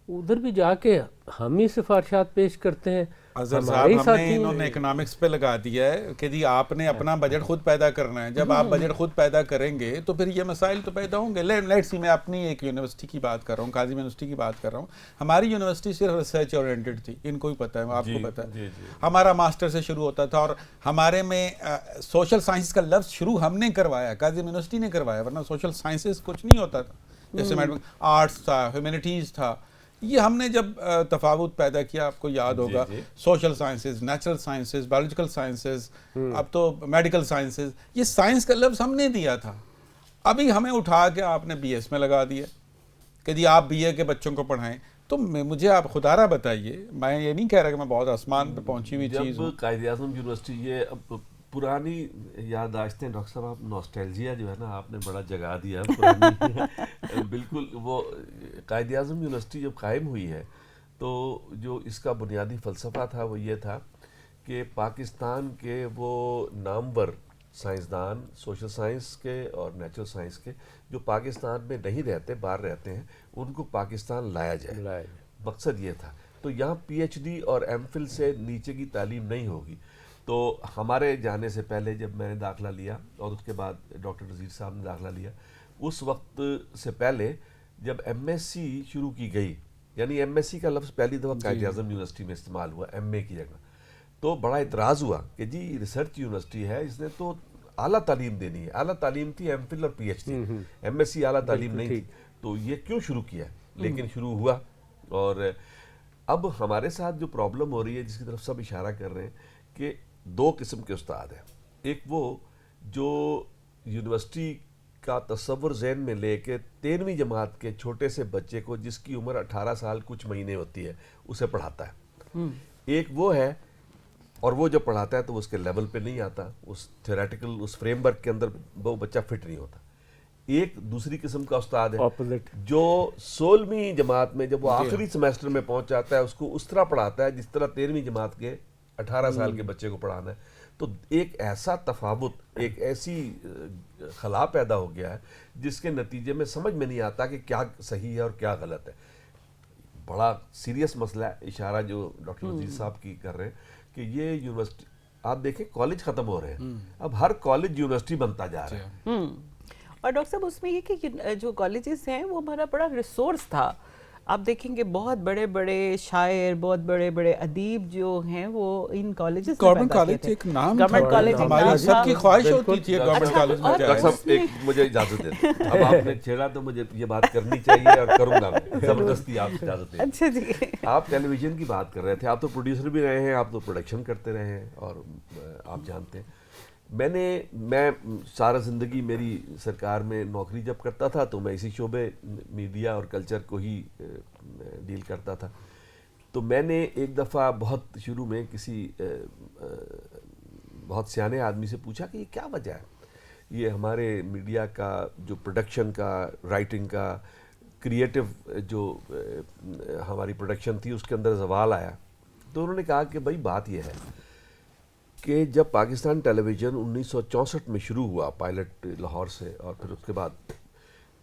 ادھر بھی جا کے ہم ہی سفارشات پیش کرتے ہیں. اظہر صاحب, ہمیں انہوں نے اکنامکس پہ لگا دیا ہے کہ جی آپ نے اپنا بجٹ خود پیدا کرنا ہے. جب آپ بجٹ خود پیدا کریں گے تو پھر یہ مسائل تو پیدا ہوں گے. لیٹس سی, میں اپنی ایک یونیورسٹی کی بات کر رہا ہوں, قاظم یونیورسٹی کی بات کر رہا ہوں. ہماری یونیورسٹی صرف ریسرچ اورینٹڈ تھی, ان کو بھی پتہ ہے, آپ کو پتہ ہے. ہمارا ماسٹر سے شروع ہوتا تھا, اور ہمارے میں سوشل سائنس کا لفظ شروع ہم نے کروایا, قاظم یونیورسٹی نے کروایا, ورنہ سوشل سائنسز کچھ نہیں ہوتا تھا. جیسے آرٹس تھا, ہیومینٹیز تھا. یہ ہم نے جب تفاوت پیدا کیا, آپ کو یاد ہوگا, social sciences, natural sciences, biological sciences, اب تو میڈیکل سائنسز, یہ سائنس کا لفظ ہم نے دیا تھا. ابھی ہمیں اٹھا کے آپ نے بی ایس میں لگا دیا کہ جی آپ بی اے کے بچوں کو پڑھائیں. تو مجھے آپ خدا را بتائیے, میں یہ نہیں کہہ رہا کہ میں بہت آسمان پہ پہنچی ہوئی چیز ہوں. جب قائد اعظم یونیورسٹی, یہ اب پرانی یادداشتیں, ڈاکٹر صاحب آپ نوسٹیلجیا جو ہے نا آپ نے بڑا جگا دیا پرانی. بالکل, وہ قائد اعظم یونیورسٹی جب قائم ہوئی ہے تو جو اس کا بنیادی فلسفہ تھا وہ یہ تھا کہ پاکستان کے وہ نامور سائنسدان, سوشل سائنس کے اور نیچرل سائنس کے, جو پاکستان میں نہیں رہتے, باہر رہتے ہیں, ان کو پاکستان لایا جائے. مقصد یہ تھا. تو یہاں پی ایچ ڈی اور ایم فل سے نیچے کی تعلیم نہیں ہوگی. تو ہمارے جانے سے پہلے جب میں نے داخلہ لیا, اور اس کے بعد ڈاکٹر نذیر صاحب نے داخلہ لیا, اس وقت سے پہلے جب ایم ایس سی شروع کی گئی, یعنی ایم ایس سی کا لفظ پہلی دفعہ قائد اعظم یونیورسٹی میں استعمال ہوا ایم اے کی جگہ, تو بڑا اعتراض ہوا کہ جی ریسرچ یونیورسٹی ہے, اس نے تو اعلیٰ تعلیم دینی ہے. اعلیٰ تعلیم تھی ایم فل اور P H D, M S C اعلیٰ تعلیم نہیں تھی. تو یہ کیوں شروع کیا, لیکن شروع ہوا. اور اب ہمارے ساتھ جو پرابلم ہو رہی ہے, جس کی طرف سب اشارہ کر رہے ہیں, کہ دو قسم کے استاد ہیں. ایک وہ جو یونیورسٹی کا تصور ذہن میں لے کے 13ویں جماعت کے چھوٹے سے بچے کو, جس کی عمر 18 سال کچھ مہینے ہوتی ہے, اسے پڑھاتا ہے. ایک وہ ہے, اور وہ جب پڑھاتا ہے تو اس کے لیول پہ نہیں آتا, اس تھیوریٹیکل اس فریم ورک کے اندر وہ بچہ فٹ نہیں ہوتا. ایک دوسری قسم کا استاد ہے جو 16ویں جماعت میں جب وہ آخری سیمیسٹر میں پہنچ جاتا ہے, اس کو اس طرح پڑھاتا ہے جس طرح 13ویں جماعت کے 18 سال کے بچے کو پڑھانا ہے. تو ایک ایسا تفاوت, ایک ایسی خلا پیدا ہو گیا ہے جس کے نتیجے میں سمجھ میں نہیں آتا کہ کیا صحیح ہے اور کیا غلط ہے. بڑا سیریس مسئلہ ہے, اشارہ جو ڈاکٹر عزیز صاحب کی کر رہے ہیں کہ یہ یونیورسٹی, آپ دیکھیں کالج ختم ہو رہے ہیں, اب ہر کالج یونیورسٹی بنتا جا رہا ہے. اور ڈاکٹر صاحب اس میں یہ کہ جو کالجز ہیں وہ ہمارا بڑا ریسورس تھا. آپ دیکھیں گے بہت بڑے بڑے شاعر, بہت بڑے بڑے ادیب جو ہیں وہ ان کالجز میں گورنمنٹ پیدا کیے کالج تھے. ایک نام گورنمنٹ کالج ایک ہماری نام سب تھا. کی خواہش ہوتی تھی گورنمنٹ کالج میں ڈاکٹر جائے. صاحب ایک مجھے اجازت دیں, اب آپ نے چھیڑا تو مجھے یہ بات کرنی چاہیے اور کروں گا میں, زبردستی آپ اجازت دیں. اچھا جی, آپ ٹیلی ویژن کی بات کر رہے تھے, آپ تو پروڈیوسر بھی رہے ہیں, آپ تو پروڈکشن کرتے رہے ہیں اور آپ جانتے ہیں. میں سارا زندگی میری سرکار میں نوکری جب کرتا تھا تو میں اسی شعبے میڈیا اور کلچر کو ہی ڈیل کرتا تھا. تو میں نے ایک دفعہ بہت شروع میں کسی بہت سیانے آدمی سے پوچھا کہ یہ کیا وجہ ہے, یہ ہمارے میڈیا کا جو پروڈکشن کا, رائٹنگ کا, کریٹو جو ہماری پروڈکشن تھی اس کے اندر زوال آیا. تو انہوں نے کہا کہ بھائی بات یہ ہے کہ جب پاکستان ٹیلی ویژن 1964 میں شروع ہوا پائلٹ لاہور سے, اور پھر اس کے بعد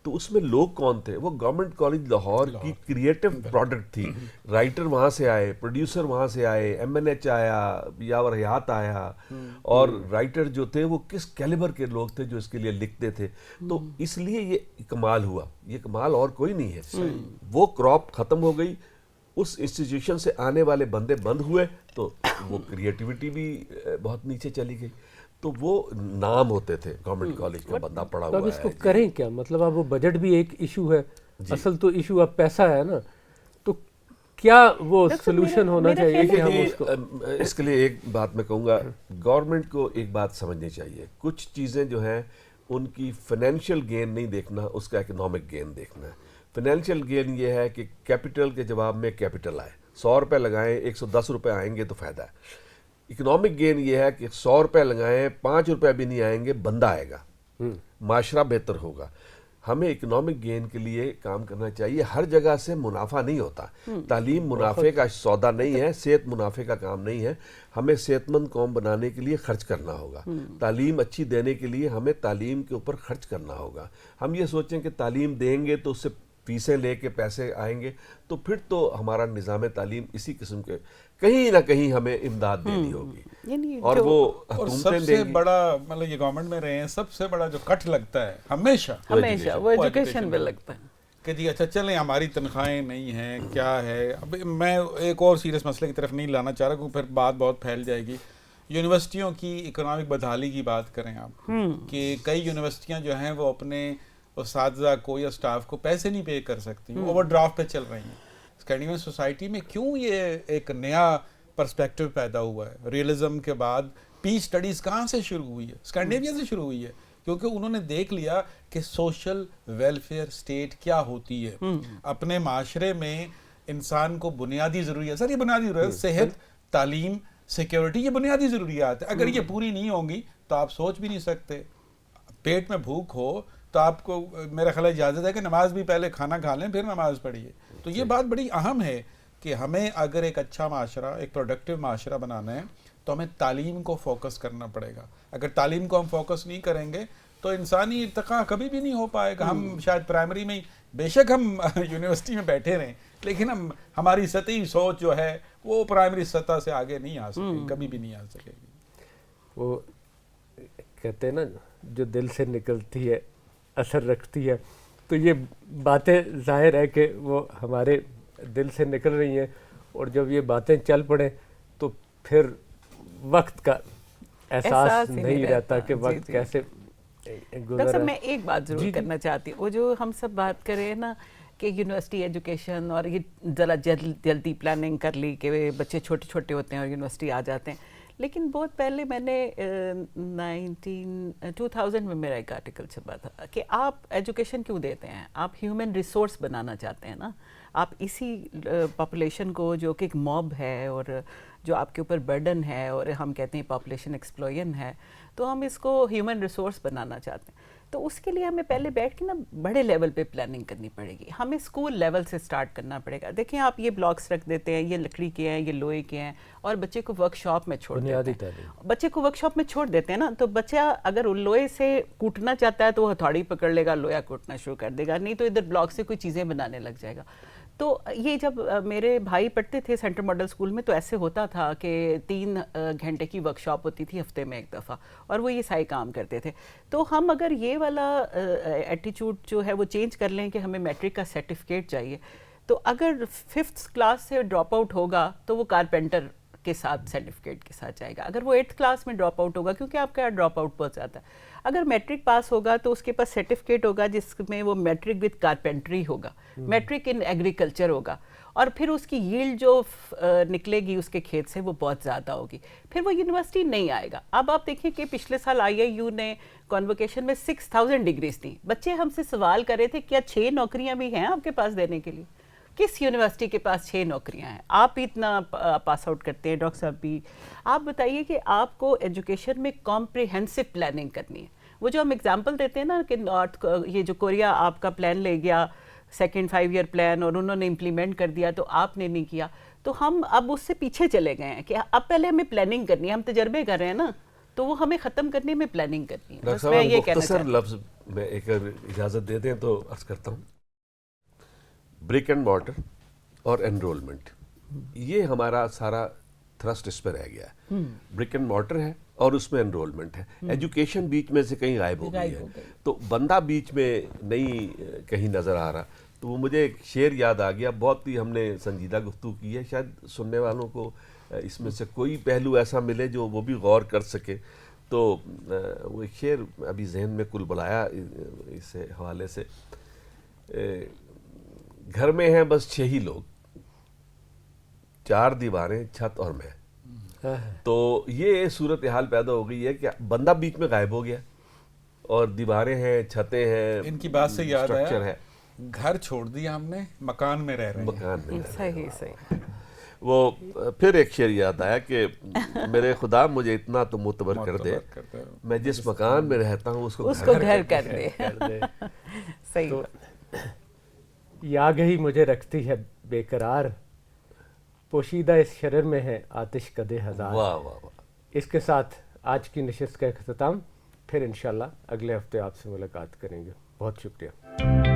تو اس میں لوگ کون تھے, وہ گورنمنٹ کالج لاہور کی کریٹو پروڈکٹ تھی. رائٹر وہاں سے آئے, پروڈیوسر وہاں سے آئے, ایم این ایچ آیا, یاور حیات آیا, اور رائٹر جو تھے وہ کس کیلیبر کے لوگ تھے جو اس کے لیے لکھتے تھے. تو اس لیے یہ کمال ہوا, یہ کمال اور کوئی نہیں ہے. وہ کراپ ختم ہو گئی, اس انسٹیٹیوشن سے آنے والے بندے بند ہوئے, تو وہ کریٹیوٹی بھی بہت نیچے چلی گئی. تو وہ نام ہوتے تھے گورنمنٹ کالج کا بندہ پڑھا ہوا ہے. اب اس کو کریں کیا, مطلب اب وہ بجٹ بھی ایک ایشو ہے, اصل تو ایشو اب پیسہ ہے نا, تو کیا وہ سولوشن ہونا چاہیے کہ ہم اس کو, اس کے لیے ایک بات میں کہوں گا, گورنمنٹ کو ایک بات سمجھنی چاہیے, کچھ چیزیں جو ہیں ان کی فائنینشیل گین نہیں دیکھنا, اس کا اکنامک گین دیکھنا ہے. فائنینشیل گین یہ ہے کہ کیپٹل کے جواب میں کیپٹل آئے, 100 روپے لگائیں 110 روپے آئیں گے تو فائدہ ہے. اکنامک گین یہ ہے کہ 100 روپے لگائیں 5 روپے بھی نہیں آئیں گے, بندہ آئے گا, معاشرہ بہتر ہوگا. ہمیں اکنامک گین کے لیے کام کرنا چاہیے. ہر جگہ سے منافع نہیں ہوتا, تعلیم منافع کا سودا نہیں ہے, صحت منافع کا کام نہیں ہے. ہمیں صحت مند قوم بنانے کے لیے خرچ کرنا ہوگا, تعلیم اچھی دینے کے لیے ہمیں تعلیم کے اوپر خرچ کرنا ہوگا. ہم یہ سوچیں کہ تعلیم دیں گے تو اس سے فیسیں لے کے پیسے آئیں گے, تو پھر تو ہمارا نظام تعلیم اسی قسم کے کہیں نہ کہیں ہمیں امداد دینی ہوگی. اور وہ سب سے بڑا, مطلب یہ گورنمنٹ میں رہے ہیں, سب سے بڑا جو کٹ لگتا ہے ہمیشہ وہ ایجوکیشن میں لگتا ہے کہ جی اچھا چلیں ہماری تنخواہیں نہیں ہیں, کیا ہے. اب میں ایک اور سیریس مسئلے کی طرف نہیں لانا چاہ رہا کیونکہ پھر بات بہت پھیل جائے گی. یونیورسٹیوں کی اکنامک بدحالی کی بات کریں آپ, کہ کئی یونیورسٹیاں جو ہیں وہ اپنے اساتذہ کو یا سٹاف کو پیسے نہیں پے کر سکتی, اوور ڈرافٹ پہ چل رہی ہیں. اسکینڈینیوین سوسائٹی میں کیوں یہ ایک نیا پرسپیکٹو پیدا ہوا ہے؟ ریئلزم کے بعد پیس سٹڈیز کہاں سے شروع ہوئی ہے؟ اسکینڈینیویا سے شروع ہوئی ہے, کیونکہ انہوں نے دیکھ لیا کہ سوشل ویلفیئر اسٹیٹ کیا ہوتی ہے. اپنے معاشرے میں انسان کو بنیادی ضروریات, سر یہ بنیادی ضرورت, صحت, تعلیم, سیکیورٹی, یہ بنیادی ضروریات ہیں. اگر یہ پوری نہیں ہوں گی تو آپ سوچ بھی نہیں سکتے. پیٹ میں بھوک ہو تو آپ کو میرا خیال اجازت ہے کہ نماز بھی پہلے کھانا کھا لیں پھر نماز پڑھیے. تو یہ بات بڑی اہم ہے کہ ہمیں اگر ایک اچھا معاشرہ, ایک پروڈکٹیو معاشرہ بنانا ہے تو ہمیں تعلیم کو فوکس کرنا پڑے گا. اگر تعلیم کو ہم فوکس نہیں کریں گے تو انسانی ارتقاء کبھی بھی نہیں ہو پائے گا. ہم شاید پرائمری میں, بے شک ہم یونیورسٹی میں بیٹھے رہیں, لیکن ہماری سطحی سوچ جو ہے وہ پرائمری سطح سے آگے نہیں آ سکے گی, کبھی بھی نہیں آ سکے گی. وہ کہتے ہیں نا جو دل سے نکلتی ہے اثر رکھتی ہے, تو یہ باتیں ظاہر ہے کہ وہ ہمارے دل سے نکل رہی ہیں, اور جب یہ باتیں چل پڑیں تو پھر وقت کا احساس نہیں رہتا کہ وقت کیسے ڈاکٹر صاحب میں ایک بات ضرور کرنا چاہتی ہوں, وہ جو ہم سب بات کریں نا کہ یونیورسٹی ایجوکیشن, اور یہ ذرا جلدی پلاننگ کر لی کہ بچے چھوٹے چھوٹے ہوتے ہیں اور یونیورسٹی آ جاتے ہیں. لیکن بہت پہلے میں نے 2000 میں میرا ایک آرٹیکل چھپا تھا کہ آپ ایجوکیشن کیوں دیتے ہیں, آپ ہیومن ریسورس بنانا چاہتے ہیں نا. آپ اسی پاپولیشن کو جو کہ ایک موب ہے اور جو آپ کے اوپر برڈن ہے, اور ہم کہتے ہیں پاپولیشن ایکسپلوژن ہے, تو ہم اس کو ہیومن ریسورس بنانا چاہتے ہیں. تو اس کے لیے ہمیں پہلے بیٹھ کے نا بڑے لیول پہ پلاننگ کرنی پڑے گی. ہمیں اسکول لیول سے سٹارٹ کرنا پڑے گا. دیکھیں آپ یہ بلاکس رکھ دیتے ہیں, یہ لکڑی کے ہیں, یہ لوہے کے ہیں, اور بچے کو ورک شاپ میں چھوڑ بنیادی دیتے ہیں. تعلیم. بچے کو ورک شاپ میں چھوڑ دیتے ہیں نا, تو بچہ اگر لوہے سے کوٹنا چاہتا ہے تو وہ ہتھوڑی پکڑ لے گا, لوہا کوٹنا شروع کر دے گا, نہیں تو ادھر بلاک سے کوئی چیزیں بنانے لگ جائے گا. تو یہ جب میرے بھائی پڑھتے تھے سینٹرل ماڈل اسکول میں, تو ایسے ہوتا تھا کہ 3 گھنٹے کی ورک شاپ ہوتی تھی ہفتے میں ایک دفعہ, اور وہ یہ سارے کام کرتے تھے. تو ہم اگر یہ والا ایٹیچیوڈ جو ہے وہ چینج کر لیں کہ ہمیں میٹرک کا سرٹیفکیٹ چاہیے, تو اگر 5th کلاس سے ڈراپ آؤٹ ہوگا تو وہ کارپینٹر کے ساتھ سرٹیفکیٹ کے ساتھ جائے گا. اگر وہ 8th کلاس میں ڈراپ آؤٹ ہوگا, کیونکہ آپ کا ڈراپ آؤٹ بہت زیادہ ہے, اگر میٹرک پاس ہوگا تو اس کے پاس سرٹیفکیٹ ہوگا جس میں وہ میٹرک وتھ کارپینٹری ہوگا, میٹرک ان ایگریکلچر ہوگا, اور پھر اس کی ییلڈ جو نکلے گی اس کے کھیت سے وہ بہت زیادہ ہوگی. پھر وہ یونیورسٹی نہیں آئے گا. اب آپ دیکھیں کہ پچھلے سال IIU نے کانووکیشن میں 6000 ڈگریز تھیں. بچے ہم سے سوال کر رہے تھے کیا 6 نوکریاں بھی ہیں آپ کے پاس دینے کے لیے؟ کس یونیورسٹی کے پاس 6 نوکریاں ہیں؟ آپ اتنا پاس آؤٹ کرتے ہیں, ڈاکٹر صاحب بھی. آپ بتائیے کہ آپ کو ایجوکیشن میں کمپریہنسو پلاننگ کرنی ہے. وہ جو ہم اگزامپل دیتے ہیں نا کہ یہ جو کوریا آپ کا پلان لے گیا, سیکنڈ 5 ایئر پلان, اور انہوں نے امپلیمنٹ کر دیا تو آپ نے نہیں کیا, تو ہم اب اس سے پیچھے چلے گئے ہیں کہ اب پہلے ہمیں پلاننگ کرنی ہے. ہم تجربے کر رہے ہیں نا, تو وہ ہمیں ختم کرنے میں پلاننگ کرنی ہے. ڈاکٹر صاحب مختصر لفظ میں ایک اجازت دے دیں تو عرض کرتا ہوں, برک اینڈ مارٹر اور انرولمنٹ, یہ ہمارا سارا تھرسٹ اس پہ رہ گیا ہے. برک اینڈ مارٹر ہے اور اس میں انرولمنٹ ہے. ایجوکیشن بیچ میں سے کہیں غائب ہو گئی ہے, تو بندہ بیچ میں نہیں کہیں نظر آ رہا. تو وہ مجھے ایک شعر یاد آ گیا, بہت ہی ہم نے سنجیدہ گفتگو کی ہے, شاید سننے والوں کو اس میں سے کوئی پہلو ایسا ملے جو وہ بھی غور کر سکے. تو وہ ایک شعر ابھی ذہن میں کل بلایا اس حوالے سے, گھر میں ہیں بس 6 ہی لوگ, 4 دیواریں چھت اور میں. تو یہ صورتحال پیدا ہو گئی ہے کہ بندہ بیچ میں غائب ہو گیا, اور دیواریں ہیں, چھتیں ہیں. ان کی بات سے یاد اسٹرکچر آیا, ہے, گھر چھوڑ دیا ہم نے, مکان میں رہ رہے ہیں. مکان میں. صحیح. وہ پھر ایک شعر یاد آیا کہ میرے خدا مجھے اتنا تو معتبر کر دے, میں جس مکان میں رہتا ہوں اس کو گھر کر دے. صحیح. یہ آگہی مجھے رکھتی ہے بے قرار, پوشیدہ اس شرر میں ہے آتش کدے ہزار. واہ واہ واہ. اس کے ساتھ آج کی نشست کا اختتام. پھر انشاءاللہ اگلے ہفتے آپ سے ملاقات کریں گے. بہت شکریہ.